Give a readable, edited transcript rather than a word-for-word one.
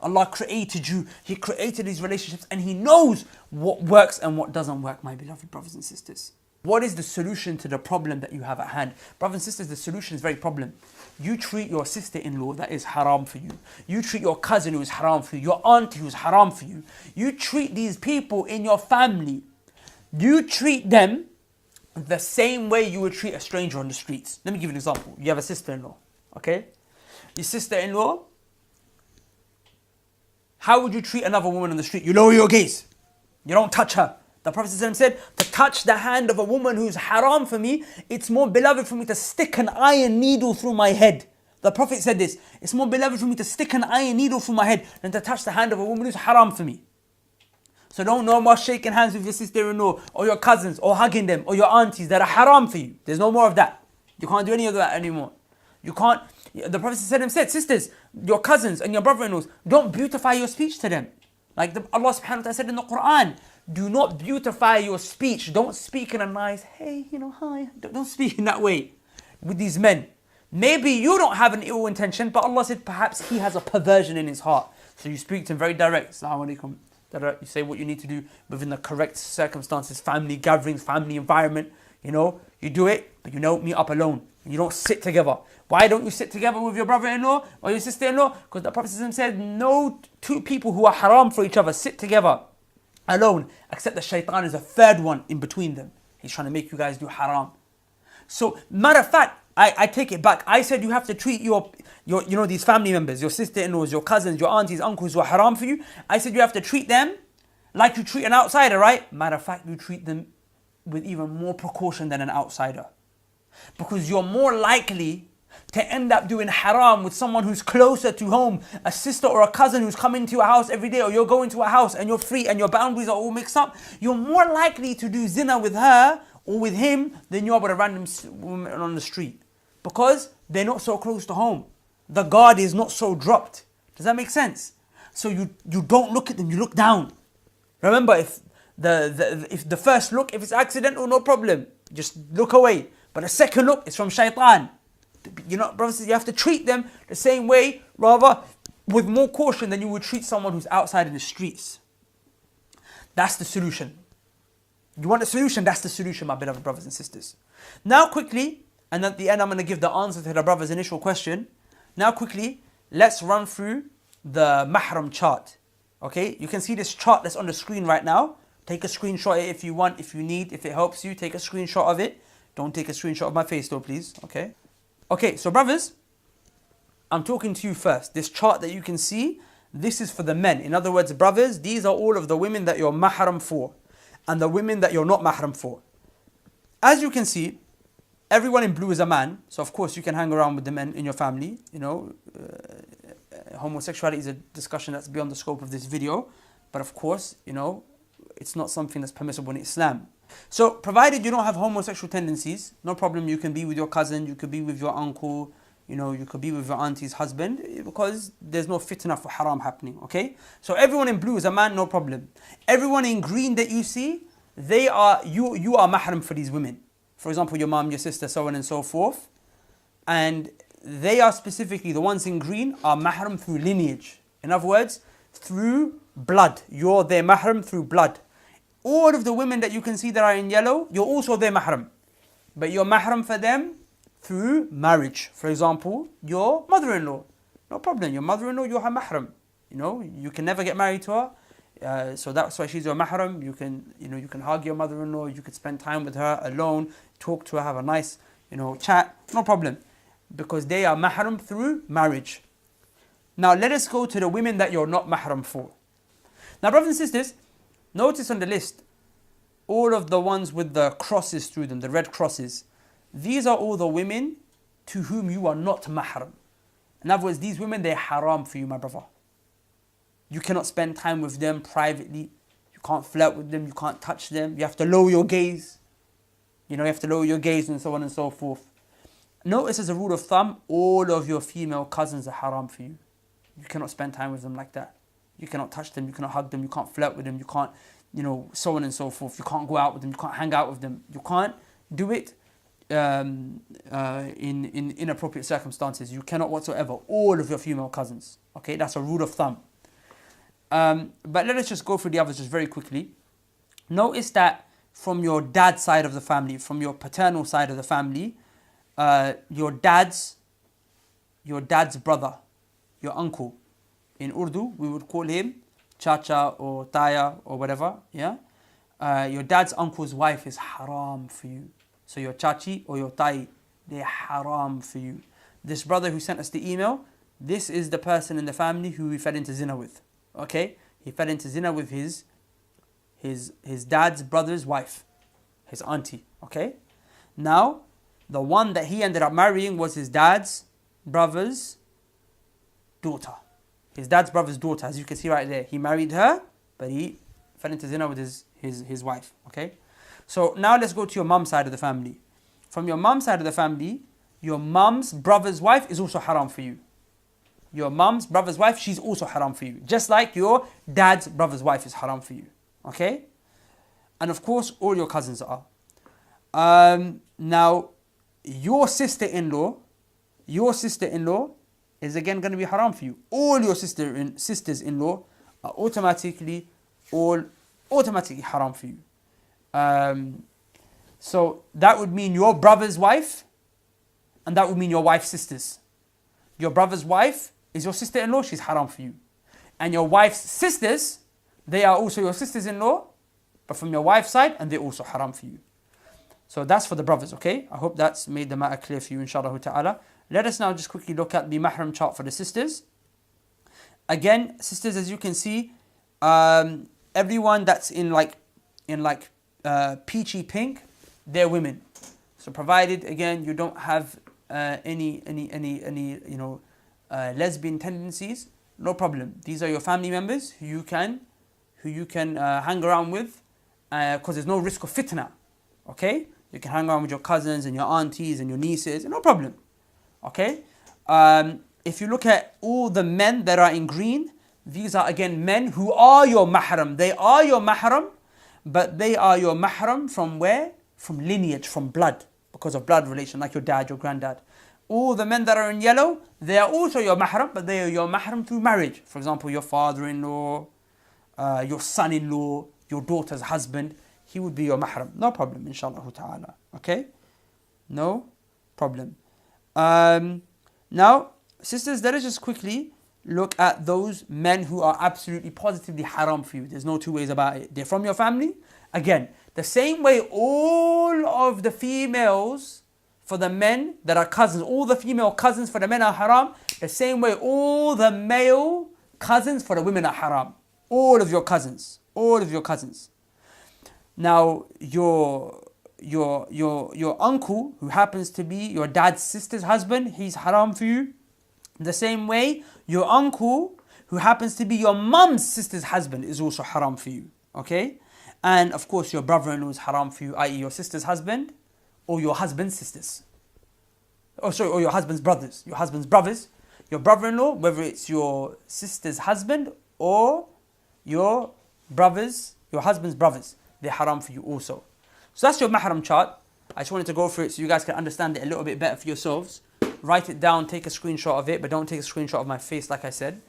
Allah created you. He created these relationships and He knows what works and what doesn't work, my beloved brothers and sisters. What is the solution to the problem that you have at hand? Brothers and sisters, the solution is very problem. You treat your sister-in-law that is haram for you. You treat your cousin who is haram for you. Your auntie who is haram for you. You treat these people in your family. You treat them the same way you would treat a stranger on the streets. Let me give you an example. You have a sister-in-law, okay? Your sister-in-law, how would you treat another woman on the street? You lower your gaze. You don't touch her. The Prophet ﷺ said, to touch the hand of a woman who's haram for me, it's more beloved for me to stick an iron needle through my head. The Prophet said this, it's more beloved for me to stick an iron needle through my head than to touch the hand of a woman who's haram for me. So don't no more shaking hands with your sister-in-law or your cousins or hugging them or your aunties that are haram for you. There's no more of that. You can't do any of that anymore. You can't. The Prophet ﷺ said, sisters, your cousins and your brother-in-laws, don't beautify your speech to them. Like Allah subhanahu wa ta'ala said in the Quran, do not beautify your speech. Don't speak in a nice, hey, hi. Don't speak in that way with these men. Maybe you don't have an ill intention, but Allah said perhaps he has a perversion in his heart. So you speak to him very direct. Assalamu alaikum. You say what you need to do within the correct circumstances, family gatherings, family environment. You do it, but you don't meet up alone. You don't sit together. Why don't you sit together with your brother-in-law or your sister-in-law? Because the Prophet said, no two people who are haram for each other sit together alone, except the shaitan is a third one in between them. He's trying to make you guys do haram. So, matter of fact, I take it back. I said you have to treat your these family members, your sister-in-laws, your cousins, your aunties, uncles who are haram for you. I said you have to treat them like you treat an outsider, right? Matter of fact, you treat them with even more precaution than an outsider. Because you're more likely to end up doing haram with someone who's closer to home, a sister or a cousin who's coming to your house every day, or you're going to a house and you're free and your boundaries are all mixed up. You're more likely to do zina with her or with him than you are with a random woman on the street. Because they're not so close to home. The guard is not so dropped. Does that make sense? So you don't look at them, you look down. Remember, if the first look, if it's accidental, no problem. Just look away. But the second look is from shaitan. Brothers, you have to treat them the same way, rather with more caution than you would treat someone who's outside in the streets. That's the solution. You want a solution? That's the solution, my beloved brothers and sisters. Now quickly, and at the end I'm going to give the answer to the brother's initial question. Now quickly, let's run through the mahram chart. Okay, you can see this chart that's on the screen right now. Take a screenshot of it if you want, if you need, if it helps you, take a screenshot of it. Don't take a screenshot of my face though, please. Okay, so brothers, I'm talking to you first. This chart that you can see, this is for the men. In other words, brothers, these are all of the women that you're mahram for and the women that you're not mahram for. As you can see, everyone in blue is a man. So of course you can hang around with the men in your family. Homosexuality is a discussion that's beyond the scope of this video. But of course, it's not something that's permissible in Islam. So, provided you don't have homosexual tendencies, no problem, you can be with your cousin, you could be with your uncle, you could be with your auntie's husband, because there's no fitna for haram happening, okay? So everyone in blue is a man, no problem. Everyone in green that you see, you are mahram for these women. For example, your mom, your sister, so on and so forth. And they are specifically, the ones in green, are mahram through lineage. In other words, through blood. You're their mahram through blood. All of the women that you can see that are in yellow, you're also their mahram. But you're mahram for them through marriage. For example, your mother-in-law. No problem. Your mother-in-law, you're her mahram. You can never get married to her. So that's why she's your mahram. You can hug your mother-in-law. You can spend time with her alone. Talk to her, have a nice, chat. No problem. Because they are mahram through marriage. Now let us go to the women that you're not mahram for. Now brothers and sisters, notice on the list, all of the ones with the crosses through them, the red crosses. These are all the women to whom you are not mahram. In other words, these women, they're haram for you, my brother. You cannot spend time with them privately. You can't flirt with them. You can't touch them. You have to lower your gaze. You have to lower your gaze and so on and so forth. Notice as a rule of thumb, all of your female cousins are haram for you. You cannot spend time with them like that. You cannot touch them, you cannot hug them, you can't flirt with them, you can't, so on and so forth. You can't go out with them, you can't hang out with them. You can't do it. in inappropriate circumstances. You cannot whatsoever. All of your female cousins. Okay, that's a rule of thumb. But let us just go through the others just very quickly. Notice that from your dad's side of the family, from your paternal side of the family, your dad's brother, your uncle. In Urdu, we would call him Chacha or Taya or whatever. Yeah, your dad's uncle's wife is haram for you. So your Chachi or your Tai, they're haram for you. This brother who sent us the email, this is the person in the family who we fell into zina with. Okay, he fell into zina with his dad's brother's wife, his auntie. Okay, now the one that he ended up marrying was his dad's brother's daughter. His dad's brother's daughter, as you can see right there. He married her, but he fell into zina with his wife. Okay, so now let's go to your mum's side of the family. From your mum's side of the family, your mum's brother's wife is also haram for you. Your mum's brother's wife, she's also haram for you. Just like your dad's brother's wife is haram for you. Okay? And of course, all your cousins are. Now, your sister-in-law is again going to be haram for you. All your sisters-in-law are automatically haram for you. So that would mean your brother's wife, and that would mean your wife's sisters. Your brother's wife is your sister-in-law, she's haram for you. And your wife's sisters, they are also your sisters-in-law, but from your wife's side, and they're also haram for you. So that's for the brothers, okay? I hope that's made the matter clear for you, inshallah ta'ala. Let us now just quickly look at the mahram chart for the sisters. Again, sisters, as you can see, everyone that's in peachy pink, they're women. So provided, again, you don't have any lesbian tendencies, no problem. These are your family members who you can hang around with, because there's no risk of fitna. Okay, you can hang around with your cousins and your aunties and your nieces, no problem. Okay, if you look at all the men that are in green, these are again men who are your mahram. They are your mahram, but they are your mahram from where? From lineage, from blood, because of blood relation, like your dad, your granddad. All the men that are in yellow, they are also your mahram, but they are your mahram through marriage. For example, your father-in-law, your son-in-law, your daughter's husband, he would be your mahram. No problem, inshallah ta'ala. Okay? No problem. Now, sisters, let us just quickly look at those men who are absolutely positively haram for you. There's no two ways about it. They're from your family. Again, the same way all of the females for the men that are cousins, all the female cousins for the men are haram, the same way all the male cousins for the women are haram. All of your cousins. Now, your uncle, who happens to be your dad's sister's husband, he's haram for you. The same way, your uncle, who happens to be your mum's sister's husband, is also haram for you. Okay? And of course, your brother-in-law is haram for you, i.e. your sister's husband, or your husband's sisters. Or your husband's brothers. Your husband's brothers. Your brother-in-law, whether it's your sister's husband or your husband's brothers, they're haram for you also. So that's your mahram chart. I just wanted to go through it so you guys can understand it a little bit better for yourselves. Write it down, take a screenshot of it, but don't take a screenshot of my face like I said.